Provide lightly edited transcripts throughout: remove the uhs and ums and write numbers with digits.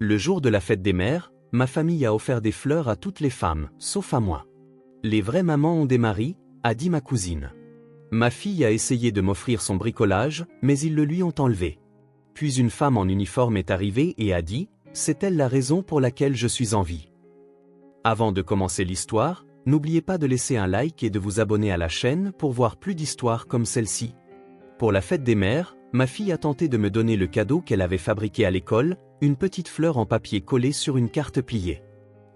Le jour de la fête des mères, ma famille a offert des fleurs à toutes les femmes, sauf à moi. Les vraies mamans ont des maris, a dit ma cousine. Ma fille a essayé de m'offrir son bricolage, mais ils le lui ont enlevé. Puis une femme en uniforme est arrivée et a dit « C'est elle la raison pour laquelle je suis en vie ». Avant de commencer l'histoire, n'oubliez pas de laisser un like et de vous abonner à la chaîne pour voir plus d'histoires comme celle-ci. Pour la fête des mères, ma fille a tenté de me donner le cadeau qu'elle avait fabriqué à l'école, une petite fleur en papier collée sur une carte pliée.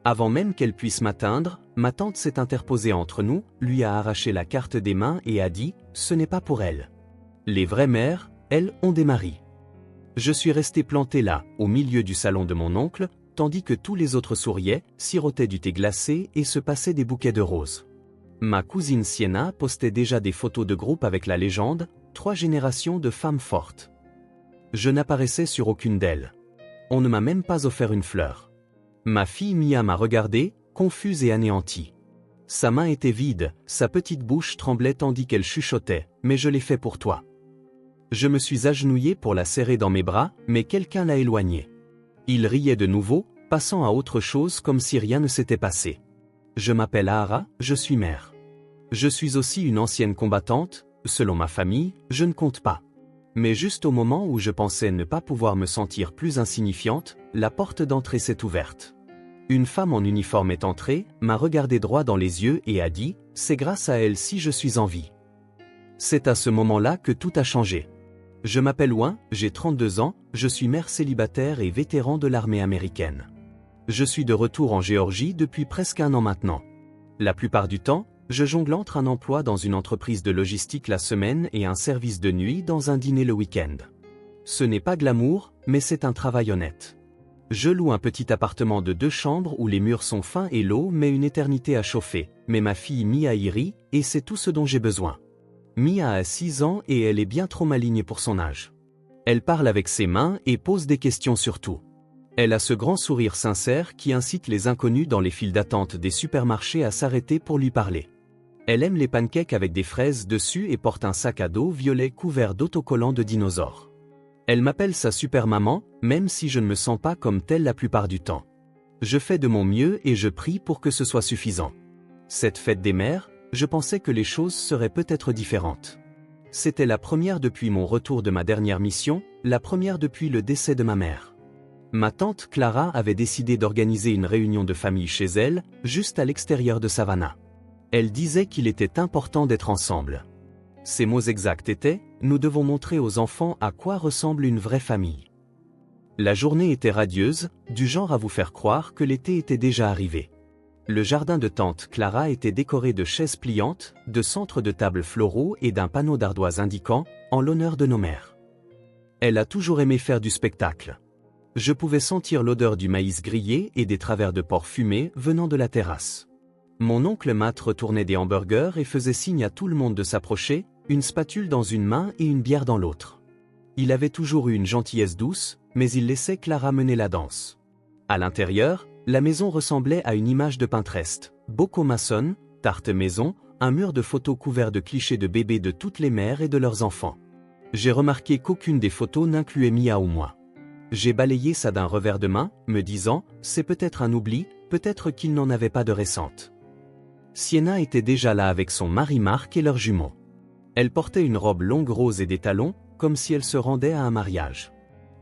Avant même qu'elle puisse m'atteindre, ma tante s'est interposée entre nous, lui a arraché la carte des mains et a dit « Ce n'est pas pour elle. Les vraies mères, elles, ont des maris. » Je suis resté planté là, au milieu du salon de mon oncle, tandis que tous les autres souriaient, sirotaient du thé glacé et se passaient des bouquets de roses. Ma cousine Sienna postait déjà des photos de groupe avec la légende « 3 générations de femmes fortes ». Je n'apparaissais sur aucune d'elles. On ne m'a même pas offert une fleur. Ma fille Mia m'a regardé, confuse et anéantie. Sa main était vide, sa petite bouche tremblait tandis qu'elle chuchotait « Mais je l'ai fait pour toi ». Je me suis agenouillé pour la serrer dans mes bras, mais quelqu'un l'a éloignée. Il riait de nouveau, passant à autre chose comme si rien ne s'était passé. Je m'appelle Ahara, je suis mère. Je suis aussi une ancienne combattante, selon ma famille, je ne compte pas. Mais juste au moment où je pensais ne pas pouvoir me sentir plus insignifiante, la porte d'entrée s'est ouverte. Une femme en uniforme est entrée, m'a regardé droit dans les yeux et a dit « C'est grâce à elle si je suis en vie ». C'est à ce moment-là que tout a changé. Je m'appelle Owen, j'ai 32 ans, je suis mère célibataire et vétéran de l'armée américaine. Je suis de retour en Géorgie depuis presque 1 an maintenant. La plupart du temps, je jongle entre un emploi dans une entreprise de logistique la semaine et un service de nuit dans un dîner le week-end. Ce n'est pas glamour, mais c'est un travail honnête. Je loue un petit appartement de 2 chambres où les murs sont fins et l'eau met une éternité à chauffer, mais ma fille Mia y rit, et c'est tout ce dont j'ai besoin. Mia a 6 ans et elle est bien trop maligne pour son âge. Elle parle avec ses mains et pose des questions sur tout. Elle a ce grand sourire sincère qui incite les inconnus dans les files d'attente des supermarchés à s'arrêter pour lui parler. Elle aime les pancakes avec des fraises dessus et porte un sac à dos violet couvert d'autocollants de dinosaures. Elle m'appelle sa super maman, même si je ne me sens pas comme telle la plupart du temps. Je fais de mon mieux et je prie pour que ce soit suffisant. Cette fête des mères, je pensais que les choses seraient peut-être différentes. C'était la première depuis mon retour de ma dernière mission, la première depuis le décès de ma mère. Ma tante Clara avait décidé d'organiser une réunion de famille chez elle, juste à l'extérieur de Savannah. Elle disait qu'il était important d'être ensemble. Ses mots exacts étaient « Nous devons montrer aux enfants à quoi ressemble une vraie famille ». La journée était radieuse, du genre à vous faire croire que l'été était déjà arrivé. Le jardin de tante Clara était décoré de chaises pliantes, de centres de tables floraux et d'un panneau d'ardoise indiquant « En l'honneur de nos mères ». Elle a toujours aimé faire du spectacle. Je pouvais sentir l'odeur du maïs grillé et des travers de porc fumés venant de la terrasse. Mon oncle Matt retournait des hamburgers et faisait signe à tout le monde de s'approcher, une spatule dans une main et une bière dans l'autre. Il avait toujours eu une gentillesse douce, mais il laissait Clara mener la danse. À l'intérieur, la maison ressemblait à une image de Pinterest. Bocaux maçonnes, tarte maison, un mur de photos couvert de clichés de bébés de toutes les mères et de leurs enfants. J'ai remarqué qu'aucune des photos n'incluait Mia ou moi. J'ai balayé ça d'un revers de main, me disant « C'est peut-être un oubli, peut-être qu'il n'en avait pas de récente ». Sienna était déjà là avec son mari Marc et leurs jumeaux. Elle portait une robe longue rose et des talons, comme si elle se rendait à un mariage.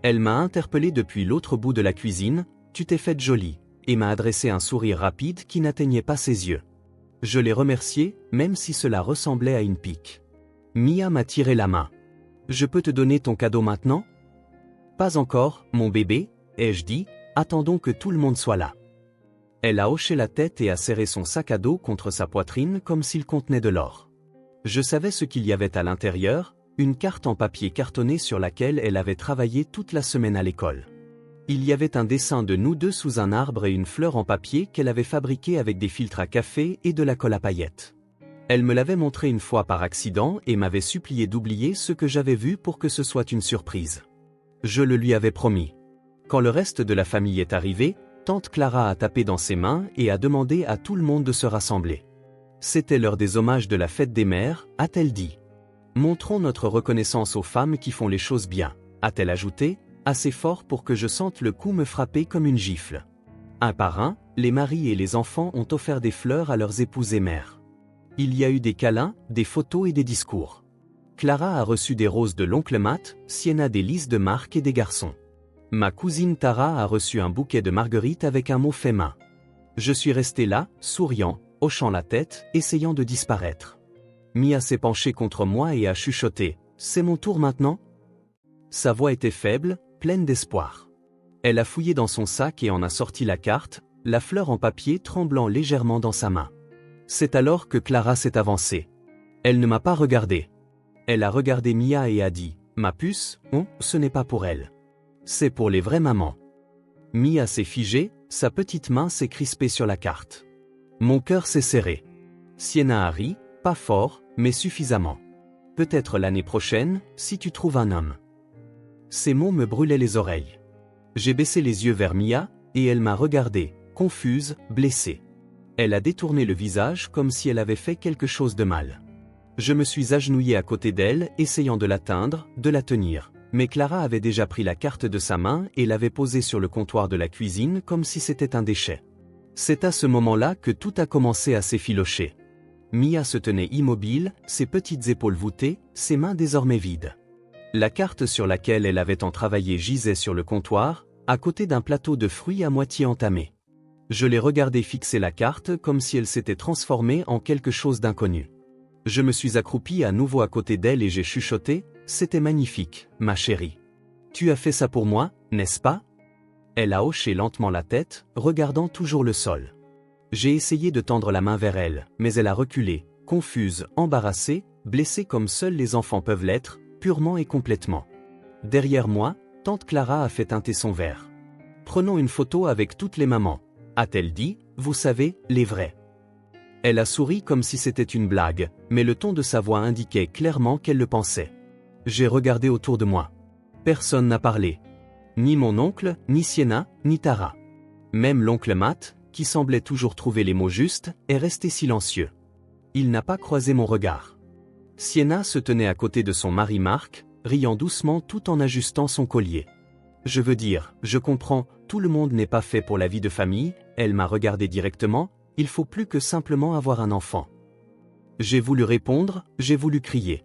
Elle m'a interpellé depuis l'autre bout de la cuisine, « Tu t'es faite jolie », et m'a adressé un sourire rapide qui n'atteignait pas ses yeux. Je l'ai remerciée, même si cela ressemblait à une pique. Mia m'a tiré la main. « Je peux te donner ton cadeau maintenant ?»« Pas encore, mon bébé, » ai-je dit, « attendons que tout le monde soit là. » Elle a hoché la tête et a serré son sac à dos contre sa poitrine comme s'il contenait de l'or. Je savais ce qu'il y avait à l'intérieur, une carte en papier cartonné sur laquelle elle avait travaillé toute la semaine à l'école. Il y avait un dessin de nous deux sous un arbre et une fleur en papier qu'elle avait fabriquée avec des filtres à café et de la colle à paillettes. Elle me l'avait montré une fois par accident et m'avait supplié d'oublier ce que j'avais vu pour que ce soit une surprise. Je le lui avais promis. Quand le reste de la famille est arrivé, tante Clara a tapé dans ses mains et a demandé à tout le monde de se rassembler. C'était l'heure des hommages de la fête des mères, a-t-elle dit. Montrons notre reconnaissance aux femmes qui font les choses bien, a-t-elle ajouté, assez fort pour que je sente le coup me frapper comme une gifle. Un par un, les maris et les enfants ont offert des fleurs à leurs épouses et mères. Il y a eu des câlins, des photos et des discours. Clara a reçu des roses de l'oncle Matt, Sienna des lys de Marc et des garçons. Ma cousine Tara a reçu un bouquet de marguerites avec un mot fait main. Je suis resté là, souriant, hochant la tête, essayant de disparaître. Mia s'est penchée contre moi et a chuchoté « C'est mon tour maintenant ?» Sa voix était faible, pleine d'espoir. Elle a fouillé dans son sac et en a sorti la carte, la fleur en papier tremblant légèrement dans sa main. C'est alors que Clara s'est avancée. Elle ne m'a pas regardé. Elle a regardé Mia et a dit « Ma puce, ce n'est pas pour elle. C'est pour les vraies mamans. » Mia s'est figée, sa petite main s'est crispée sur la carte. Mon cœur s'est serré. Sienna a ri, pas fort, mais suffisamment. Peut-être l'année prochaine, si tu trouves un homme. Ces mots me brûlaient les oreilles. J'ai baissé les yeux vers Mia, et elle m'a regardée, confuse, blessée. Elle a détourné le visage comme si elle avait fait quelque chose de mal. Je me suis agenouillé à côté d'elle, essayant de l'atteindre, de la tenir. Mais Clara avait déjà pris la carte de sa main et l'avait posée sur le comptoir de la cuisine comme si c'était un déchet. C'est à ce moment-là que tout a commencé à s'effilocher. Mia se tenait immobile, ses petites épaules voûtées, ses mains désormais vides. La carte sur laquelle elle avait tant travaillé gisait sur le comptoir, à côté d'un plateau de fruits à moitié entamé. Je l'ai regardée fixer la carte comme si elle s'était transformée en quelque chose d'inconnu. Je me suis accroupi à nouveau à côté d'elle et j'ai chuchoté « C'était magnifique, ma chérie. Tu as fait ça pour moi, n'est-ce pas ?» Elle a hoché lentement la tête, regardant toujours le sol. J'ai essayé de tendre la main vers elle, mais elle a reculé, confuse, embarrassée, blessée comme seuls les enfants peuvent l'être, purement et complètement. Derrière moi, tante Clara a fait teinter son verre. « Prenons une photo avec toutes les mamans, » a-t-elle dit, vous savez, les vraies. Elle a souri comme si c'était une blague, mais le ton de sa voix indiquait clairement qu'elle le pensait. J'ai regardé autour de moi. Personne n'a parlé. Ni mon oncle, ni Sienna, ni Tara. Même l'oncle Matt, qui semblait toujours trouver les mots justes, est resté silencieux. Il n'a pas croisé mon regard. Sienna se tenait à côté de son mari Marc, riant doucement tout en ajustant son collier. Je veux dire, je comprends, tout le monde n'est pas fait pour la vie de famille, elle m'a regardé directement, il faut plus que simplement avoir un enfant. J'ai voulu répondre, j'ai voulu crier.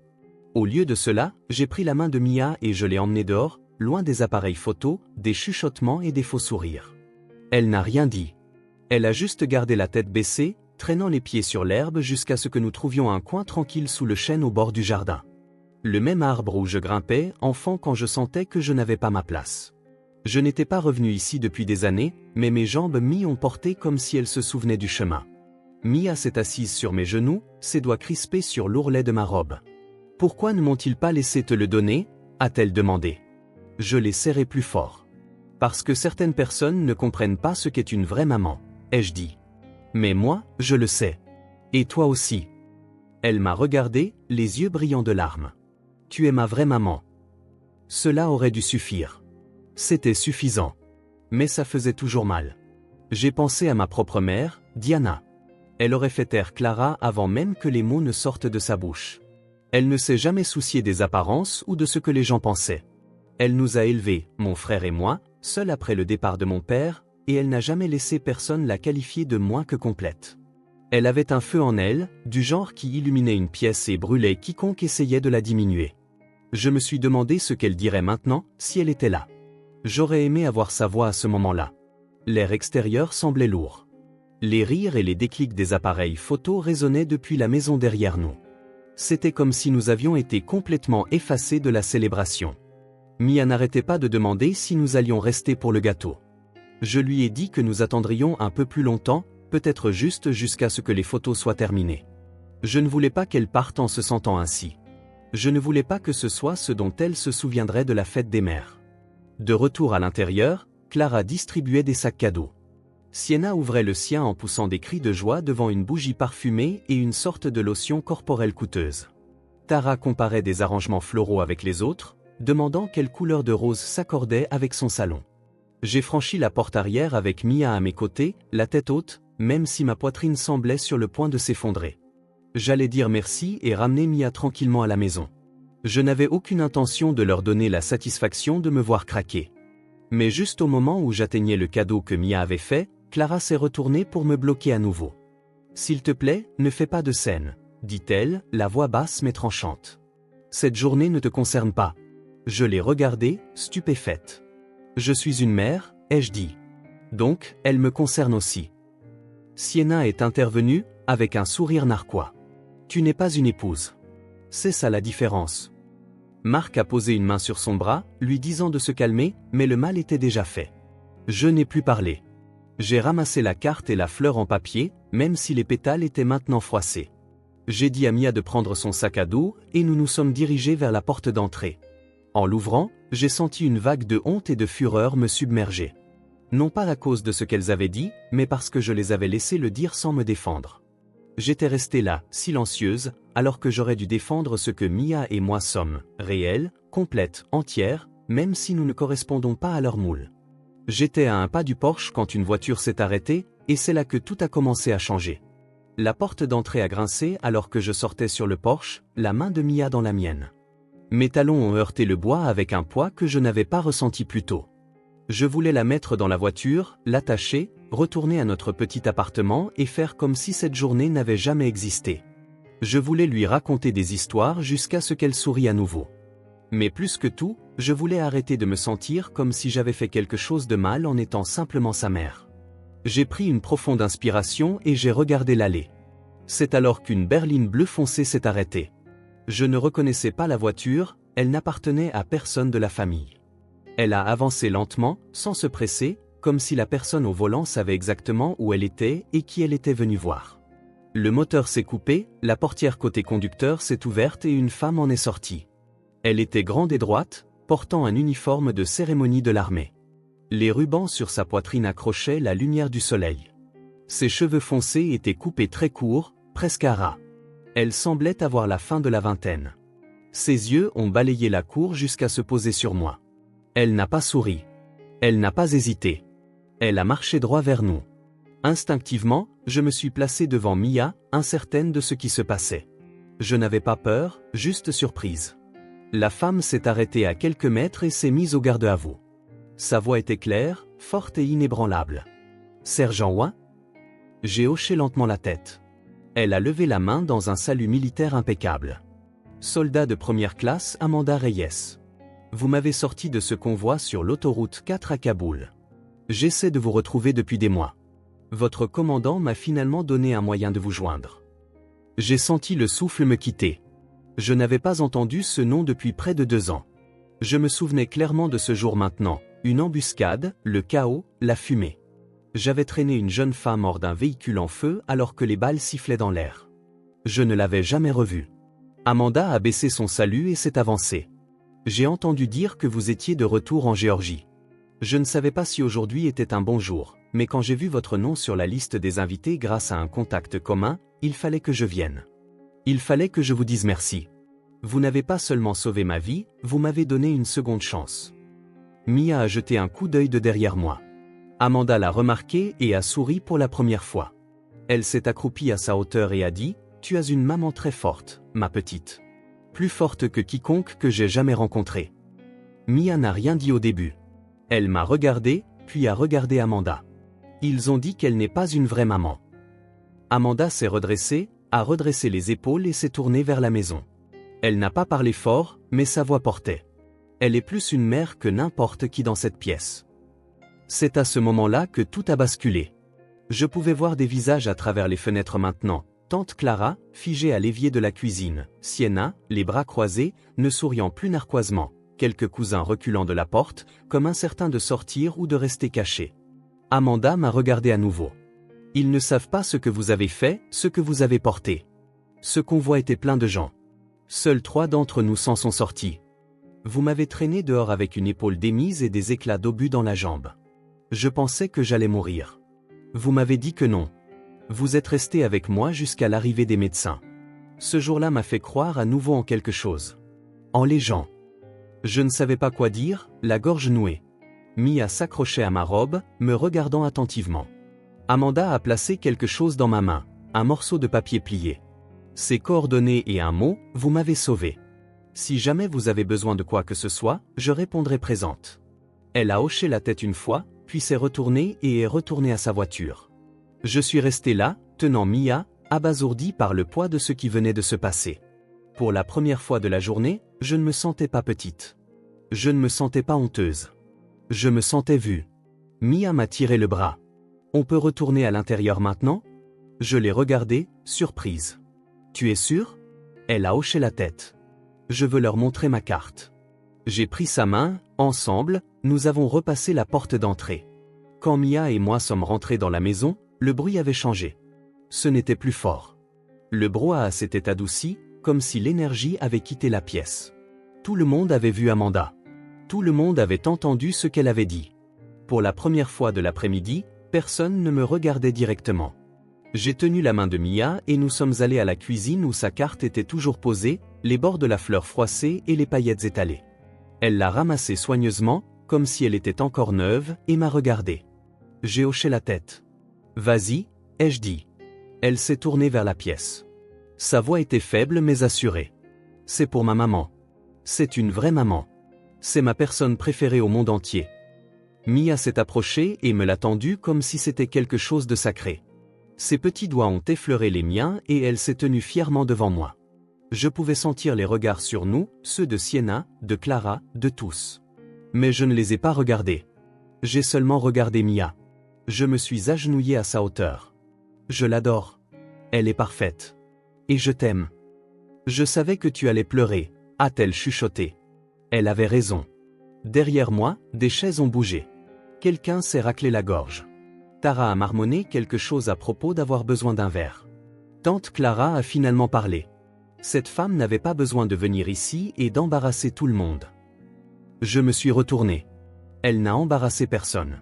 Au lieu de cela, j'ai pris la main de Mia et je l'ai emmenée dehors, loin des appareils photos, des chuchotements et des faux sourires. Elle n'a rien dit. Elle a juste gardé la tête baissée, traînant les pieds sur l'herbe jusqu'à ce que nous trouvions un coin tranquille sous le chêne au bord du jardin. Le même arbre où je grimpais, enfant quand je sentais que je n'avais pas ma place. Je n'étais pas revenu ici depuis des années, mais mes jambes m'y ont porté comme si elles se souvenaient du chemin. Mia s'est assise sur mes genoux, ses doigts crispés sur l'ourlet de ma robe. « Pourquoi ne m'ont-ils pas laissé te le donner ?» a-t-elle demandé. Je l'ai serré plus fort. « Parce que certaines personnes ne comprennent pas ce qu'est une vraie maman, » ai-je dit. « Mais moi, je le sais. Et toi aussi. » Elle m'a regardé, les yeux brillants de larmes. « Tu es ma vraie maman. » Cela aurait dû suffire. C'était suffisant. Mais ça faisait toujours mal. J'ai pensé à ma propre mère, Diana. Elle aurait fait taire Clara avant même que les mots ne sortent de sa bouche. Elle ne s'est jamais souciée des apparences ou de ce que les gens pensaient. Elle nous a élevés, mon frère et moi, seuls après le départ de mon père, et elle n'a jamais laissé personne la qualifier de moins que complète. Elle avait un feu en elle, du genre qui illuminait une pièce et brûlait quiconque essayait de la diminuer. Je me suis demandé ce qu'elle dirait maintenant, si elle était là. J'aurais aimé avoir sa voix à ce moment-là. L'air extérieur semblait lourd. Les rires et les déclics des appareils photo résonnaient depuis la maison derrière nous. C'était comme si nous avions été complètement effacés de la célébration. Mia n'arrêtait pas de demander si nous allions rester pour le gâteau. Je lui ai dit que nous attendrions un peu plus longtemps, peut-être juste jusqu'à ce que les photos soient terminées. Je ne voulais pas qu'elle parte en se sentant ainsi. Je ne voulais pas que ce soit ce dont elle se souviendrait de la fête des mères. De retour à l'intérieur, Clara distribuait des sacs cadeaux. Sienna ouvrait le sien en poussant des cris de joie devant une bougie parfumée et une sorte de lotion corporelle coûteuse. Tara comparait des arrangements floraux avec les autres, demandant quelle couleur de rose s'accordait avec son salon. J'ai franchi la porte arrière avec Mia à mes côtés, la tête haute, même si ma poitrine semblait sur le point de s'effondrer. J'allais dire merci et ramener Mia tranquillement à la maison. Je n'avais aucune intention de leur donner la satisfaction de me voir craquer. Mais juste au moment où j'atteignais le cadeau que Mia avait fait, Clara s'est retournée pour me bloquer à nouveau. « S'il te plaît, ne fais pas de scène, » dit-elle, la voix basse mais tranchante. « Cette journée ne te concerne pas. » Je l'ai regardée, stupéfaite. « Je suis une mère, ai-je dit. Donc, elle me concerne aussi. » Sienna est intervenue, avec un sourire narquois. « Tu n'es pas une épouse. C'est ça la différence. » Marc a posé une main sur son bras, lui disant de se calmer, mais le mal était déjà fait. Je n'ai plus parlé. J'ai ramassé la carte et la fleur en papier, même si les pétales étaient maintenant froissés. J'ai dit à Mia de prendre son sac à dos, et nous nous sommes dirigés vers la porte d'entrée. En l'ouvrant, j'ai senti une vague de honte et de fureur me submerger. Non pas à cause de ce qu'elles avaient dit, mais parce que je les avais laissées le dire sans me défendre. J'étais restée là, silencieuse, alors que j'aurais dû défendre ce que Mia et moi sommes, réelles, complètes, entières, même si nous ne correspondons pas à leur moule. J'étais à un pas du porche quand une voiture s'est arrêtée, et c'est là que tout a commencé à changer. La porte d'entrée a grincé alors que je sortais sur le porche, la main de Mia dans la mienne. Mes talons ont heurté le bois avec un poids que je n'avais pas ressenti plus tôt. Je voulais la mettre dans la voiture, l'attacher, retourner à notre petit appartement et faire comme si cette journée n'avait jamais existé. Je voulais lui raconter des histoires jusqu'à ce qu'elle sourie à nouveau. Mais plus que tout, je voulais arrêter de me sentir comme si j'avais fait quelque chose de mal en étant simplement sa mère. J'ai pris une profonde inspiration et j'ai regardé l'allée. C'est alors qu'une berline bleue foncée s'est arrêtée. Je ne reconnaissais pas la voiture, elle n'appartenait à personne de la famille. Elle a avancé lentement, sans se presser, comme si la personne au volant savait exactement où elle était et qui elle était venue voir. Le moteur s'est coupé, la portière côté conducteur s'est ouverte et une femme en est sortie. Elle était grande et droite, portant un uniforme de cérémonie de l'armée. Les rubans sur sa poitrine accrochaient la lumière du soleil. Ses cheveux foncés étaient coupés très courts, presque à ras. Elle semblait avoir la fin de la vingtaine. Ses yeux ont balayé la cour jusqu'à se poser sur moi. Elle n'a pas souri. Elle n'a pas hésité. Elle a marché droit vers nous. Instinctivement, je me suis placé devant Mia, incertaine de ce qui se passait. Je n'avais pas peur, juste surprise. La femme s'est arrêtée à quelques mètres et s'est mise au garde à vous. Sa voix était claire, forte et inébranlable. « Sergent Ouin ?» J'ai hoché lentement la tête. Elle a levé la main dans un salut militaire impeccable. « Soldat de première classe Amanda Reyes. Vous m'avez sorti de ce convoi sur l'autoroute 4 à Kaboul. J'essaie de vous retrouver depuis des mois. Votre commandant m'a finalement donné un moyen de vous joindre. » J'ai senti le souffle me quitter. Je n'avais pas entendu ce nom depuis près de 2 ans. Je me souvenais clairement de ce jour maintenant, une embuscade, le chaos, la fumée. J'avais traîné une jeune femme hors d'un véhicule en feu alors que les balles sifflaient dans l'air. Je ne l'avais jamais revue. Amanda a baissé son salut et s'est avancée. J'ai entendu dire que vous étiez de retour en Géorgie. Je ne savais pas si aujourd'hui était un bon jour, mais quand j'ai vu votre nom sur la liste des invités grâce à un contact commun, il fallait que je vienne. Il fallait que je vous dise merci. Vous n'avez pas seulement sauvé ma vie, vous m'avez donné une seconde chance. Mia a jeté un coup d'œil de derrière moi. Amanda l'a remarqué et a souri pour la première fois. Elle s'est accroupie à sa hauteur et a dit « Tu as une maman très forte, ma petite. Plus forte que quiconque que j'ai jamais rencontré. » Mia n'a rien dit au début. Elle m'a regardé, puis a regardé Amanda. Ils ont dit qu'elle n'est pas une vraie maman. Amanda s'est redressée, a redressé les épaules et s'est tournée vers la maison. Elle n'a pas parlé fort, mais sa voix portait. Elle est plus une mère que n'importe qui dans cette pièce. C'est à ce moment-là que tout a basculé. Je pouvais voir des visages à travers les fenêtres maintenant. Tante Clara, figée à l'évier de la cuisine, Sienna, les bras croisés, ne souriant plus narquoisement, quelques cousins reculant de la porte, comme incertains de sortir ou de rester cachés. Amanda m'a regardé à nouveau. Ils ne savent pas ce que vous avez fait, ce que vous avez porté. Ce convoi était plein de gens. Seuls 3 d'entre nous s'en sont sortis. Vous m'avez traîné dehors avec une épaule démise et des éclats d'obus dans la jambe. Je pensais que j'allais mourir. Vous m'avez dit que non. Vous êtes resté avec moi jusqu'à l'arrivée des médecins. Ce jour-là m'a fait croire à nouveau en quelque chose. En les gens. Je ne savais pas quoi dire, la gorge nouée. Mia s'accrochait à ma robe, me regardant attentivement. Amanda a placé quelque chose dans ma main, un morceau de papier plié. Ses coordonnées et un mot, vous m'avez sauvé. Si jamais vous avez besoin de quoi que ce soit, je répondrai présente. Elle a hoché la tête une fois, puis s'est retournée et est retournée à sa voiture. Je suis resté là, tenant Mia, abasourdi par le poids de ce qui venait de se passer. Pour la première fois de la journée, je ne me sentais pas petite. Je ne me sentais pas honteuse. Je me sentais vue. Mia m'a tiré le bras. On peut retourner à l'intérieur maintenant? Je l'ai regardée, surprise. Tu es sûre? Elle a hoché la tête. Je veux leur montrer ma carte. J'ai pris sa main, ensemble, nous avons repassé la porte d'entrée. Quand Mia et moi sommes rentrés dans la maison, le bruit avait changé. Ce n'était plus fort. Le brouhaha s'était adouci, comme si l'énergie avait quitté la pièce. Tout le monde avait vu Amanda. Tout le monde avait entendu ce qu'elle avait dit. Pour la première fois de l'après-midi, personne ne me regardait directement. J'ai tenu la main de Mia et nous sommes allés à la cuisine où sa carte était toujours posée, les bords de la fleur froissés et les paillettes étalées. Elle l'a ramassée soigneusement, comme si elle était encore neuve, et m'a regardé. J'ai hoché la tête. Vas-y, ai-je dit. Elle s'est tournée vers la pièce. Sa voix était faible mais assurée. C'est pour ma maman. C'est une vraie maman. C'est ma personne préférée au monde entier. Mia s'est approchée et me l'a tendue comme si c'était quelque chose de sacré. Ses petits doigts ont effleuré les miens et elle s'est tenue fièrement devant moi. Je pouvais sentir les regards sur nous, ceux de Sienna, de Clara, de tous. Mais je ne les ai pas regardés. J'ai seulement regardé Mia. Je me suis agenouillé à sa hauteur. Je l'adore. Elle est parfaite. Et je t'aime. Je savais que tu allais pleurer, a-t-elle chuchoté. Elle avait raison. Derrière moi, des chaises ont bougé. Quelqu'un s'est raclé la gorge. Tara a marmonné quelque chose à propos d'avoir besoin d'un verre. Tante Clara a finalement parlé. Cette femme n'avait pas besoin de venir ici et d'embarrasser tout le monde. Je me suis retourné. Elle n'a embarrassé personne.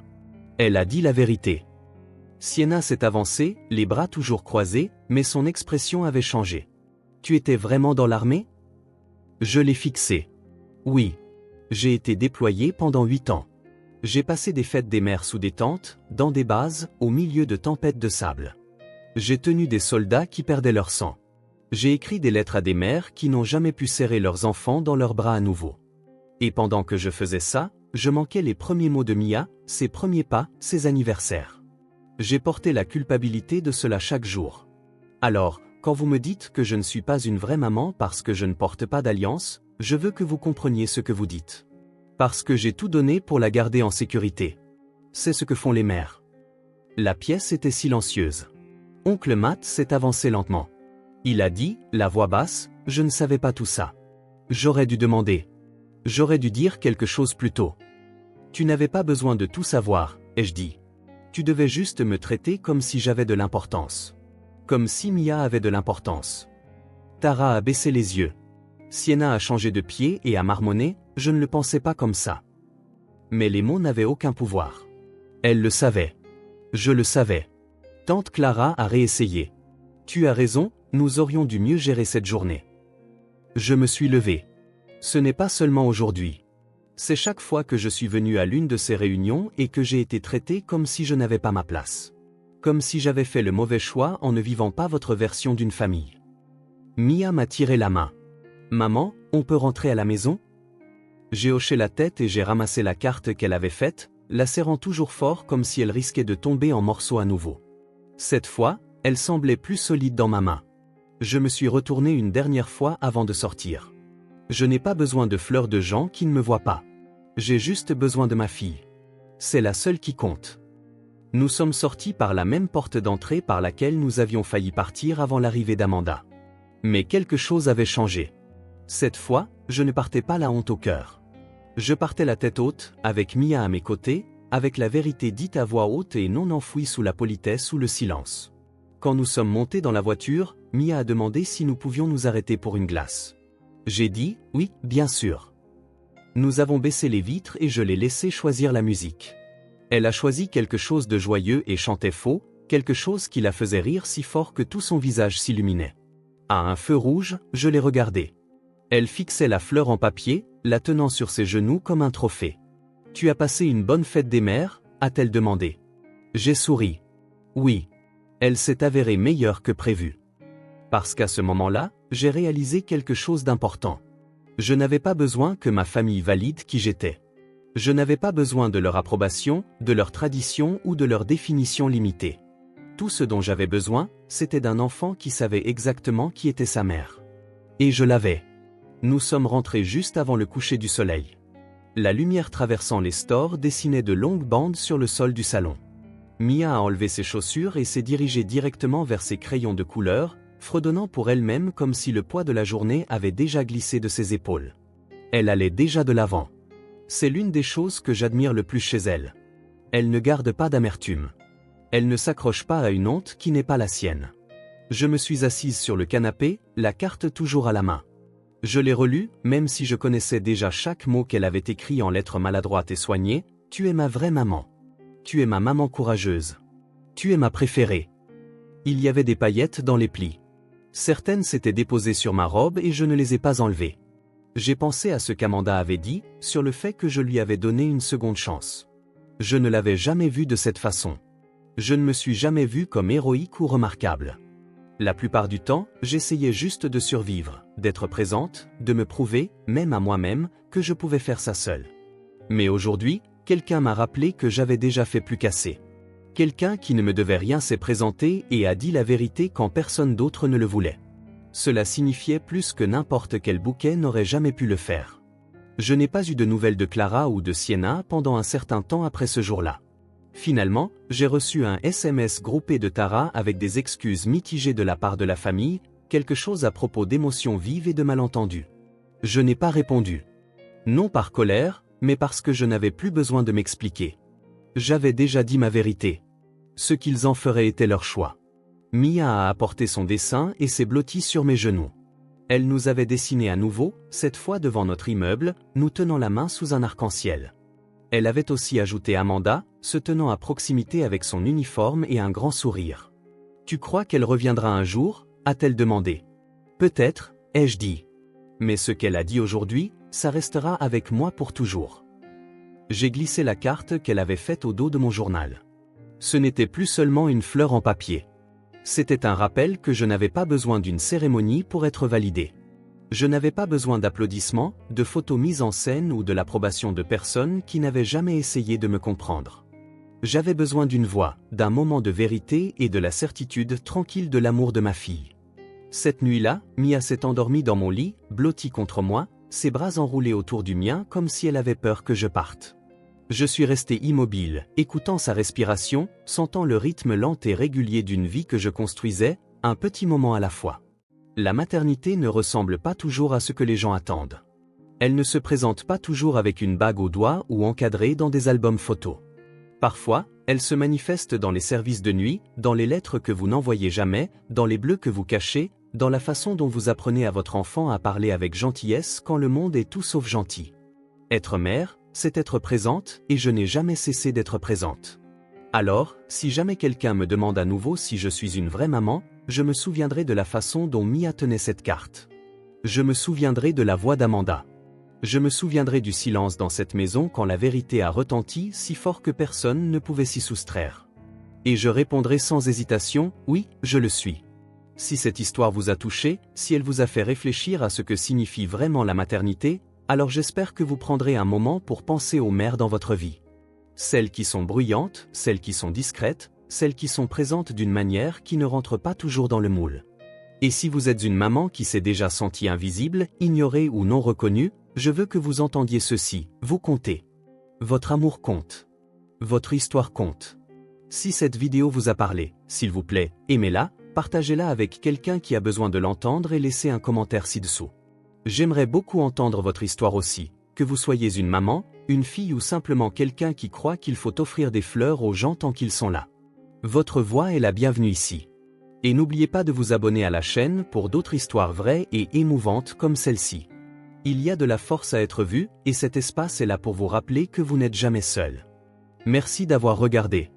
Elle a dit la vérité. Sienna s'est avancée, les bras toujours croisés, mais son expression avait changé. Tu étais vraiment dans l'armée? Je l'ai fixé. Oui. J'ai été déployé pendant 8 ans. J'ai passé des fêtes des mers sous des tentes, dans des bases, au milieu de tempêtes de sable. J'ai tenu des soldats qui perdaient leur sang. J'ai écrit des lettres à des mères qui n'ont jamais pu serrer leurs enfants dans leurs bras à nouveau. Et pendant que je faisais ça, je manquais les premiers mots de Mia, ses premiers pas, ses anniversaires. J'ai porté la culpabilité de cela chaque jour. Alors, quand vous me dites que je ne suis pas une vraie maman parce que je ne porte pas d'alliance, je veux que vous compreniez ce que vous dites. Parce que j'ai tout donné pour la garder en sécurité. C'est ce que font les mères. La pièce était silencieuse. Oncle Matt s'est avancé lentement. Il a dit, la voix basse, je ne savais pas tout ça. J'aurais dû demander. J'aurais dû dire quelque chose plus tôt. Tu n'avais pas besoin de tout savoir, ai-je dit. Tu devais juste me traiter comme si j'avais de l'importance. Comme si Mia avait de l'importance. Tara a baissé les yeux. Sienna a changé de pied et a marmonné, je ne le pensais pas comme ça. Mais les mots n'avaient aucun pouvoir. Elle le savait. Je le savais. Tante Clara a réessayé. Tu as raison, nous aurions dû mieux gérer cette journée. Je me suis levé. Ce n'est pas seulement aujourd'hui. C'est chaque fois que je suis venu à l'une de ces réunions et que j'ai été traité comme si je n'avais pas ma place. Comme si j'avais fait le mauvais choix en ne vivant pas votre version d'une famille. Mia m'a tiré la main. Maman, on peut rentrer à la maison? J'ai hoché la tête et j'ai ramassé la carte qu'elle avait faite, la serrant toujours fort comme si elle risquait de tomber en morceaux à nouveau. Cette fois, elle semblait plus solide dans ma main. Je me suis retourné une dernière fois avant de sortir. Je n'ai pas besoin de fleurs de gens qui ne me voient pas. J'ai juste besoin de ma fille. C'est la seule qui compte. Nous sommes sortis par la même porte d'entrée par laquelle nous avions failli partir avant l'arrivée d'Amanda. Mais quelque chose avait changé. Cette fois, je ne partais pas la honte au cœur. Je partais la tête haute, avec Mia à mes côtés, avec la vérité dite à voix haute et non enfouie sous la politesse ou le silence. Quand nous sommes montés dans la voiture, Mia a demandé si nous pouvions nous arrêter pour une glace. J'ai dit, oui, bien sûr. Nous avons baissé les vitres et je l'ai laissé choisir la musique. Elle a choisi quelque chose de joyeux et chantait faux, quelque chose qui la faisait rire si fort que tout son visage s'illuminait. À un feu rouge, je l'ai regardée. Elle fixait la fleur en papier, la tenant sur ses genoux comme un trophée. « Tu as passé une bonne fête des mères ?» a-t-elle demandé. J'ai souri. Oui. Elle s'est avérée meilleure que prévu. Parce qu'à ce moment-là, j'ai réalisé quelque chose d'important. Je n'avais pas besoin que ma famille valide qui j'étais. Je n'avais pas besoin de leur approbation, de leur tradition ou de leur définition limitée. Tout ce dont j'avais besoin, c'était d'un enfant qui savait exactement qui était sa mère. Et je l'avais. Nous sommes rentrés juste avant le coucher du soleil. La lumière traversant les stores dessinait de longues bandes sur le sol du salon. Mia a enlevé ses chaussures et s'est dirigée directement vers ses crayons de couleur, fredonnant pour elle-même comme si le poids de la journée avait déjà glissé de ses épaules. Elle allait déjà de l'avant. C'est l'une des choses que j'admire le plus chez elle. Elle ne garde pas d'amertume. Elle ne s'accroche pas à une honte qui n'est pas la sienne. Je me suis assise sur le canapé, la carte toujours à la main. Je l'ai relue, même si je connaissais déjà chaque mot qu'elle avait écrit en lettres maladroites et soignées. Tu es ma vraie maman. Tu es ma maman courageuse. Tu es ma préférée. Il y avait des paillettes dans les plis. Certaines s'étaient déposées sur ma robe et je ne les ai pas enlevées. J'ai pensé à ce qu'Amanda avait dit, sur le fait que je lui avais donné une seconde chance. Je ne l'avais jamais vue de cette façon. Je ne me suis jamais vue comme héroïque ou remarquable. La plupart du temps, j'essayais juste de survivre, d'être présente, de me prouver, même à moi-même, que je pouvais faire ça seule. Mais aujourd'hui, quelqu'un m'a rappelé que j'avais déjà fait plus qu'assez. Quelqu'un qui ne me devait rien s'est présenté et a dit la vérité quand personne d'autre ne le voulait. Cela signifiait plus que n'importe quel bouquet n'aurait jamais pu le faire. Je n'ai pas eu de nouvelles de Clara ou de Sienna pendant un certain temps après ce jour-là. Finalement, j'ai reçu un SMS groupé de Tara avec des excuses mitigées de la part de la famille, quelque chose à propos d'émotions vives et de malentendus. Je n'ai pas répondu. Non par colère, mais parce que je n'avais plus besoin de m'expliquer. J'avais déjà dit ma vérité. Ce qu'ils en feraient était leur choix. Mia a apporté son dessin et s'est blottie sur mes genoux. Elle nous avait dessiné à nouveau, cette fois devant notre immeuble, nous tenant la main sous un arc-en-ciel. Elle avait aussi ajouté Amanda, se tenant à proximité avec son uniforme et un grand sourire. « Tu crois qu'elle reviendra un jour » a-t-elle demandé. « Peut-être » ai-je dit. Mais ce qu'elle a dit aujourd'hui, ça restera avec moi pour toujours. J'ai glissé la carte qu'elle avait faite au dos de mon journal. Ce n'était plus seulement une fleur en papier. C'était un rappel que je n'avais pas besoin d'une cérémonie pour être validé. Je n'avais pas besoin d'applaudissements, de photos mises en scène ou de l'approbation de personnes qui n'avaient jamais essayé de me comprendre. J'avais besoin d'une voix, d'un moment de vérité et de la certitude tranquille de l'amour de ma fille. Cette nuit-là, Mia s'est endormie dans mon lit, blottie contre moi, ses bras enroulés autour du mien comme si elle avait peur que je parte. Je suis resté immobile, écoutant sa respiration, sentant le rythme lent et régulier d'une vie que je construisais, un petit moment à la fois. La maternité ne ressemble pas toujours à ce que les gens attendent. Elle ne se présente pas toujours avec une bague au doigt ou encadrée dans des albums photos. Parfois, elle se manifeste dans les services de nuit, dans les lettres que vous n'envoyez jamais, dans les bleus que vous cachez, dans la façon dont vous apprenez à votre enfant à parler avec gentillesse quand le monde est tout sauf gentil. Être mère, c'est être présente, et je n'ai jamais cessé d'être présente. Alors, si jamais quelqu'un me demande à nouveau si je suis une vraie maman, je me souviendrai de la façon dont Mia tenait cette carte. Je me souviendrai de la voix d'Amanda. Je me souviendrai du silence dans cette maison quand la vérité a retenti si fort que personne ne pouvait s'y soustraire. Et je répondrai sans hésitation, oui, je le suis. Si cette histoire vous a touché, si elle vous a fait réfléchir à ce que signifie vraiment la maternité, alors j'espère que vous prendrez un moment pour penser aux mères dans votre vie. Celles qui sont bruyantes, celles qui sont discrètes, celles qui sont présentes d'une manière qui ne rentre pas toujours dans le moule. Et si vous êtes une maman qui s'est déjà sentie invisible, ignorée ou non reconnue, je veux que vous entendiez ceci, vous comptez. Votre amour compte. Votre histoire compte. Si cette vidéo vous a parlé, s'il vous plaît, aimez-la, partagez-la avec quelqu'un qui a besoin de l'entendre et laissez un commentaire ci-dessous. J'aimerais beaucoup entendre votre histoire aussi, que vous soyez une maman, une fille ou simplement quelqu'un qui croit qu'il faut offrir des fleurs aux gens tant qu'ils sont là. Votre voix est la bienvenue ici. Et n'oubliez pas de vous abonner à la chaîne pour d'autres histoires vraies et émouvantes comme celle-ci. Il y a de la force à être vu, et cet espace est là pour vous rappeler que vous n'êtes jamais seul. Merci d'avoir regardé.